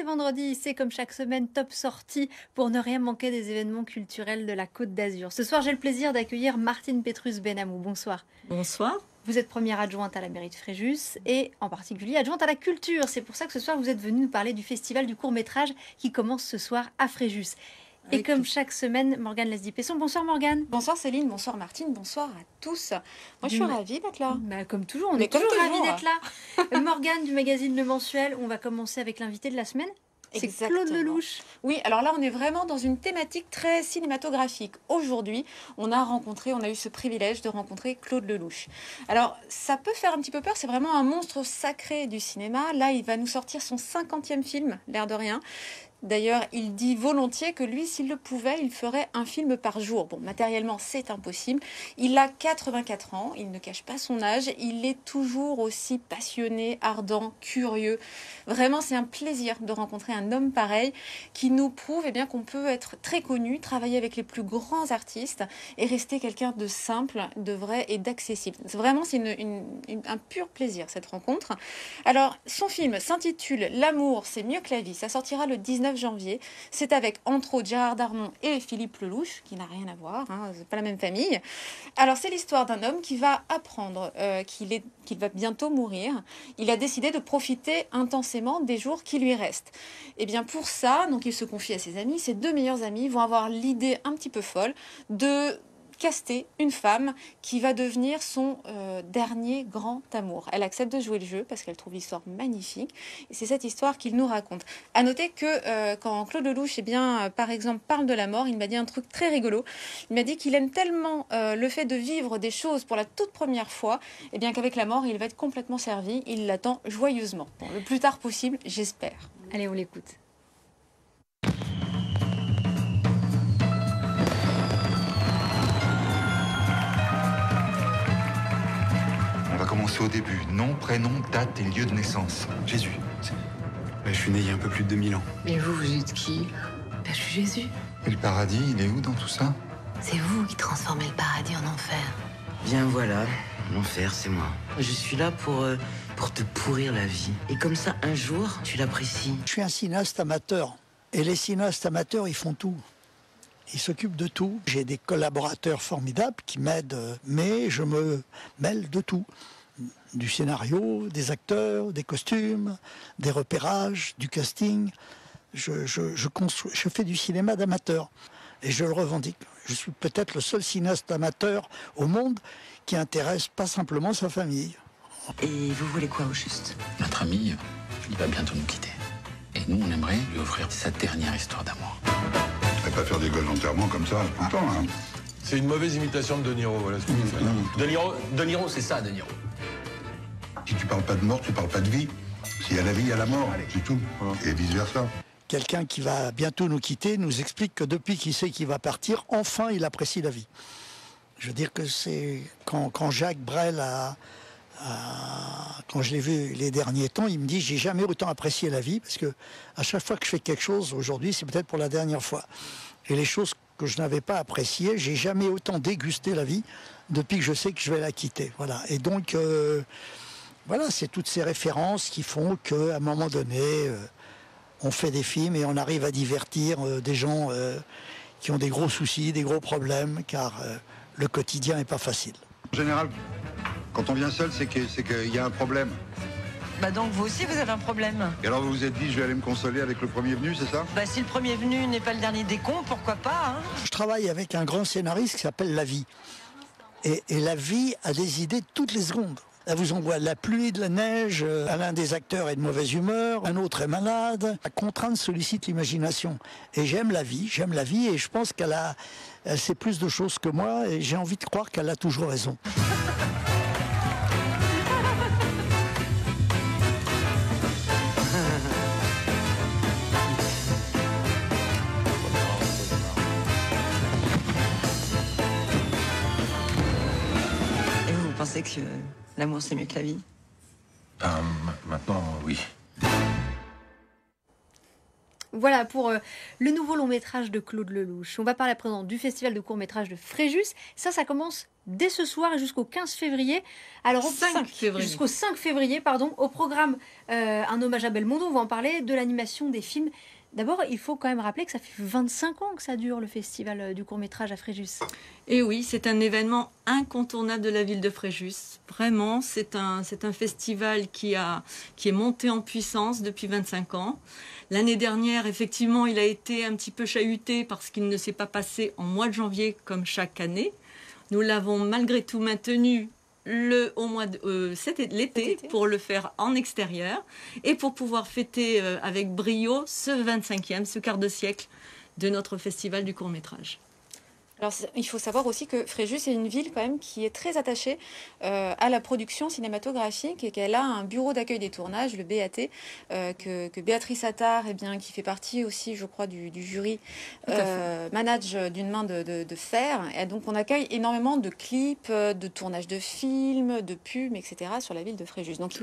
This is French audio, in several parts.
c'est vendredi, c'est comme chaque semaine top sortie pour ne rien manquer des événements culturels de la Côte d'Azur. Ce soir, j'ai le plaisir d'accueillir Martine Petrus-Benamou. Bonsoir. Bonsoir. Vous êtes première adjointe à la mairie de Fréjus et en particulier adjointe à la culture. C'est pour ça que ce soir, vous êtes venue nous parler du festival du court-métrage qui commence ce soir à Fréjus. Et comme chaque semaine, Morgane Lesdie-Pesson. Bonsoir Morgane. Bonsoir Céline, bonsoir Martine, bonsoir à tous. Moi je suis ravie d'être là. Comme toujours, on est toujours ravis d'être là. Morgane du magazine Le Mensuel, on va commencer avec l'invité de la semaine. C'est Claude Lelouch. Oui, alors là on est vraiment dans une thématique très cinématographique. Aujourd'hui, on a eu ce privilège de rencontrer Claude Lelouch. Alors ça peut faire un petit peu peur, c'est vraiment un monstre sacré du cinéma. Là il va nous sortir son 50e film, l'air de rien. D'ailleurs, il dit volontiers que lui, s'il le pouvait, il ferait un film par jour. Bon, matériellement, c'est impossible. Il a 84 ans, il ne cache pas son âge. Il est toujours aussi passionné, ardent, curieux. Vraiment, c'est un plaisir de rencontrer un homme pareil qui nous prouve bien, qu'on peut être très connu, travailler avec les plus grands artistes et rester quelqu'un de simple, de vrai et d'accessible. Vraiment, c'est un pur plaisir, cette rencontre. Alors, son film s'intitule « L'amour, c'est mieux que la vie ». Ça sortira le 19 janvier. C'est avec, entre autres, Gérard Darmon et Philippe Lelouch, qui n'a rien à voir, c'est pas la même famille. Alors, c'est l'histoire d'un homme qui va apprendre qu'il va bientôt mourir. Il a décidé de profiter intensément des jours qui lui restent. Et bien, pour ça, donc, il se confie à ses amis. Ses deux meilleurs amis vont avoir l'idée un petit peu folle de caster une femme qui va devenir son dernier grand amour. Elle accepte de jouer le jeu parce qu'elle trouve l'histoire magnifique et c'est cette histoire qu'il nous raconte. À noter que quand Claude Lelouch, par exemple, parle de la mort, il m'a dit un truc très rigolo. Il m'a dit qu'il aime tellement le fait de vivre des choses pour la toute première fois, et bien qu'avec la mort, il va être complètement servi. Il l'attend joyeusement. Bon, le plus tard possible, j'espère. Allez, on l'écoute. On va commencer au début. Nom, prénom, date et lieu de naissance. Jésus. Je suis né il y a un peu plus de 2000 ans. Mais vous êtes qui? Je suis Jésus. Et le paradis, il est où dans tout ça? C'est vous qui transformez le paradis en enfer. Bien voilà, l'enfer c'est moi. Je suis là pour te pourrir la vie. Et comme ça, un jour, tu l'apprécies. Je suis un cinéaste amateur. Et les cinéastes amateurs, ils font tout. Ils s'occupent de tout. J'ai des collaborateurs formidables qui m'aident, mais je me mêle de tout. Du scénario, des acteurs, des costumes, des repérages, du casting. Je fais du cinéma d'amateur et je le revendique. Je suis peut-être le seul cinéaste amateur au monde qui intéresse pas simplement sa famille. Et vous voulez quoi au juste? Notre ami, il va bientôt nous quitter. Et nous, on aimerait lui offrir sa dernière histoire d'amour. Tu vas pas faire des gosses d'enterrement comme ça tout le temps, hein. C'est une mauvaise imitation de De Niro, voilà ce que vous faites. De Niro, c'est ça, De Niro. Si tu parles pas de mort, tu parles pas de vie. S'il y a la vie, il y a la mort, c'est tout. Et vice-versa. Quelqu'un qui va bientôt nous quitter nous explique que depuis qu'il sait qu'il va partir, enfin il apprécie la vie. Je veux dire que c'est quand Jacques Brel quand je l'ai vu les derniers temps, il me dit j'ai jamais autant apprécié la vie parce que à chaque fois que je fais quelque chose aujourd'hui, c'est peut-être pour la dernière fois. Et les choses que je n'avais pas appréciées, j'ai jamais autant dégusté la vie depuis que je sais que je vais la quitter. Voilà. Et donc voilà, c'est toutes ces références qui font qu'à un moment donné, on fait des films et on arrive à divertir des gens qui ont des gros soucis, des gros problèmes, car le quotidien n'est pas facile. En général, quand on vient seul, c'est qu'il y a un problème. Donc vous aussi vous avez un problème. Et alors vous vous êtes dit, je vais aller me consoler avec le premier venu, c'est ça? Si le premier venu n'est pas le dernier des cons, pourquoi pas, hein? Je travaille avec un grand scénariste qui s'appelle La Vie. Et La Vie a des idées toutes les secondes. Elle vous envoie de la pluie, de la neige, l'un des acteurs est de mauvaise humeur, un autre est malade. La contrainte sollicite l'imagination. Et j'aime la vie et je pense qu'elle sait plus de choses que moi et j'ai envie de croire qu'elle a toujours raison. Et vous pensez que l'amour c'est mieux que la vie? Maintenant, oui. Voilà pour le nouveau long métrage de Claude Lelouch. On va parler à présent du festival de court métrage de Fréjus. Ça commence dès ce soir et jusqu'au 15 février. Alors, jusqu'au 5 février, pardon. Au programme, un hommage à Belmondo, on va en parler, de l'animation, des films. D'abord, il faut quand même rappeler que ça fait 25 ans que ça dure, le festival du court-métrage à Fréjus. Et oui, c'est un événement incontournable de la ville de Fréjus. Vraiment, c'est un festival qui est monté en puissance depuis 25 ans. L'année dernière, effectivement, il a été un petit peu chahuté parce qu'il ne s'est pas passé en mois de janvier comme chaque année. Nous l'avons malgré tout maintenu l'été pour le faire en extérieur et pour pouvoir fêter avec brio ce quart de siècle de notre festival du court-métrage. Alors, il faut savoir aussi que Fréjus est une ville quand même qui est très attachée à la production cinématographique et qu'elle a un bureau d'accueil des tournages, le BAT, que Béatrice Attard, qui fait partie aussi, je crois, du jury, manage d'une main de fer. Et donc, on accueille énormément de clips, de tournages de films, de pubs, etc. sur la ville de Fréjus. Donc,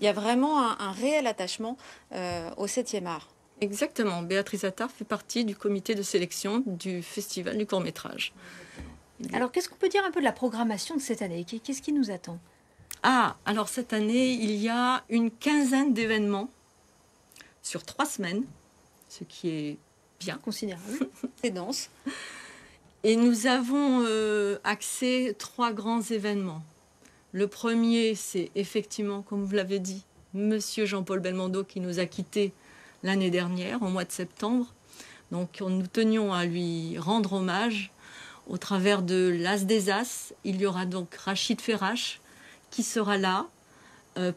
il y a vraiment un réel attachement au 7e art. Exactement. Béatrice Attard fait partie du comité de sélection du festival du court-métrage. Alors, qu'est-ce qu'on peut dire un peu de la programmation de cette année ? Qu'est-ce qui nous attend ? Alors cette année, il y a une quinzaine d'événements sur 3 semaines, ce qui est bien. Considérable. C'est dense. Et nous avons axé 3 grands événements. Le premier, c'est effectivement, comme vous l'avez dit, Monsieur Jean-Paul Belmondo qui nous a quittés l'année dernière, au mois de septembre. Donc, nous tenions à lui rendre hommage au travers de l'As des As. Il y aura donc Rachid Ferrache qui sera là,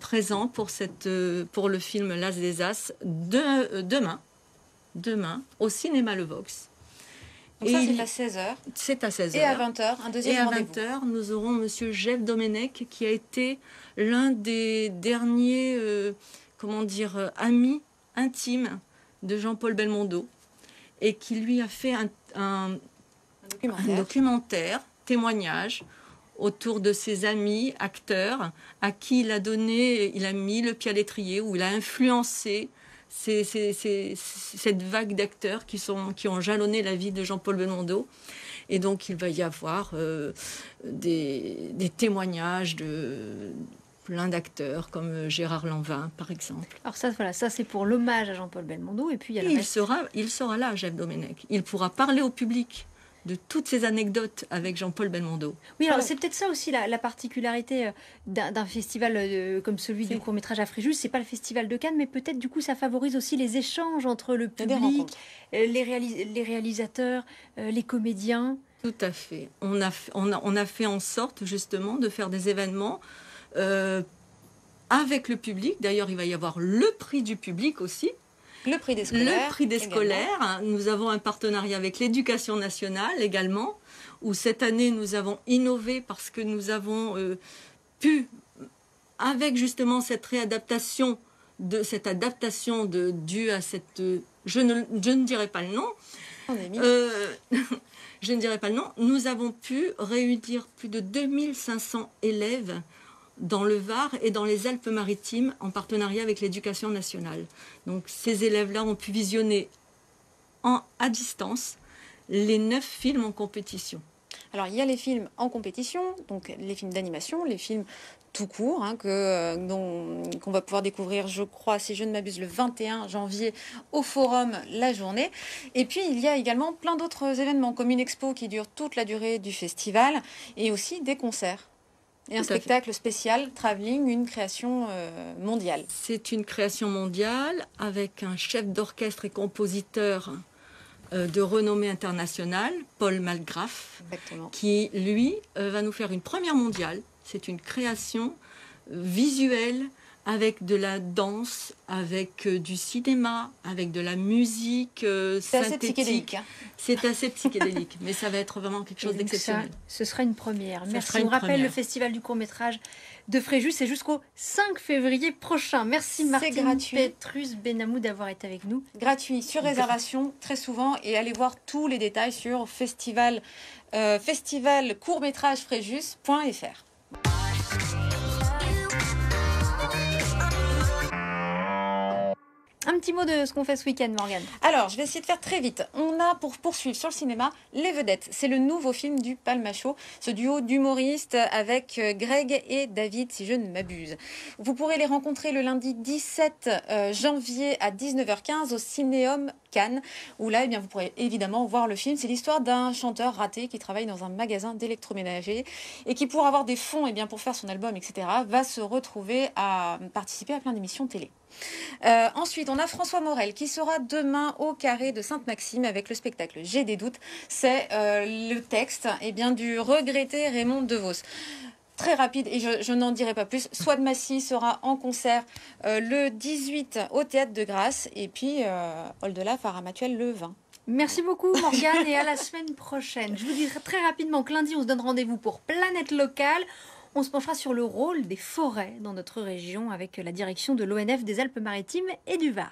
présent pour le film L'As des As demain, au cinéma Le Vox. Donc ça, c'est à 16h. C'est à 16h. Et à 20h, un deuxième rendez-vous. Et à 20h, nous aurons Monsieur Jeff Domenech qui a été l'un des derniers, amis intime de Jean-Paul Belmondo et qui lui a fait un documentaire, témoignage autour de ses amis acteurs à qui il a mis le pied à l'étrier, où il a influencé cette vague d'acteurs qui ont jalonné la vie de Jean-Paul Belmondo. Et donc il va y avoir des témoignages de plein d'acteurs comme Gérard Lanvin, par exemple. Alors ça c'est pour l'hommage à Jean-Paul Belmondo. Et puis il sera là, Jeff Domenech. Il pourra parler au public de toutes ces anecdotes avec Jean-Paul Belmondo. Oui, alors c'est peut-être ça aussi la particularité d'un festival comme celui du court-métrage à Fréjus. C'est pas le festival de Cannes, mais peut-être du coup ça favorise aussi les échanges entre le public, les réalisateurs, les comédiens. Tout à fait. On a fait en sorte justement de faire des événements avec le public. D'ailleurs, il va y avoir le prix du public aussi. Le prix des scolaires. Nous avons un partenariat avec l'Éducation nationale également, où cette année, nous avons innové parce que nous avons pu, avec justement cette réadaptation, due à cette... Je ne dirai pas le nom. Je ne dirai pas le nom. Nous avons pu réunir plus de 2500 élèves dans le Var et dans les Alpes-Maritimes en partenariat avec l'Éducation nationale. Donc ces élèves-là ont pu visionner à distance les 9 films en compétition. Alors il y a les films en compétition, donc les films d'animation, les films tout court, qu'on va pouvoir découvrir, je crois, si je ne m'abuse, le 21 janvier au Forum la journée. Et puis il y a également plein d'autres événements, comme une expo qui dure toute la durée du festival, et aussi des concerts. Et un spectacle spécial, Travelling, une création mondiale. C'est une création mondiale avec un chef d'orchestre et compositeur de renommée internationale, Paul Malgraf, qui, lui, va nous faire une première mondiale. C'est une création visuelle avec de la danse, avec du cinéma, avec de la musique synthétique. C'est assez psychédélique, mais ça va être vraiment quelque chose d'exceptionnel. Ce sera une première. Merci. On rappelle le festival du court-métrage de Fréjus, c'est jusqu'au 5 février prochain. Merci Martine Petrus Benamou d'avoir été avec nous. Gratuit, sur réservation, très souvent, et allez voir tous les détails sur festivalcourtmétragefréjus.fr. Un petit mot de ce qu'on fait ce week-end, Morgane. Alors, je vais essayer de faire très vite. On a pour poursuivre sur le cinéma Les Vedettes. C'est le nouveau film du Palmacho, ce duo d'humoristes avec Greg et David, si je ne m'abuse. Vous pourrez les rencontrer le lundi 17 janvier à 19h15 au Cinéum Cannes, où là, eh bien, vous pourrez évidemment voir le film. C'est l'histoire d'un chanteur raté qui travaille dans un magasin d'électroménager et qui, pour avoir des fonds eh bien, pour faire son album, etc., va se retrouver à participer à plein d'émissions télé. Ensuite, on a François Morel qui sera demain au Carré de Sainte-Maxime avec le spectacle J'ai des doutes. C'est le texte eh bien, du regretté Raymond DeVos. Très rapide et je n'en dirai pas plus. Swad Massy sera en concert le 18 au Théâtre de Grasse et puis Oldelaf Farah Matuel le 20. Merci beaucoup Morgane et à la semaine prochaine. Je vous dis très rapidement que lundi on se donne rendez-vous pour Planète Locale. On se penchera sur le rôle des forêts dans notre région avec la direction de l'ONF des Alpes-Maritimes et du Var.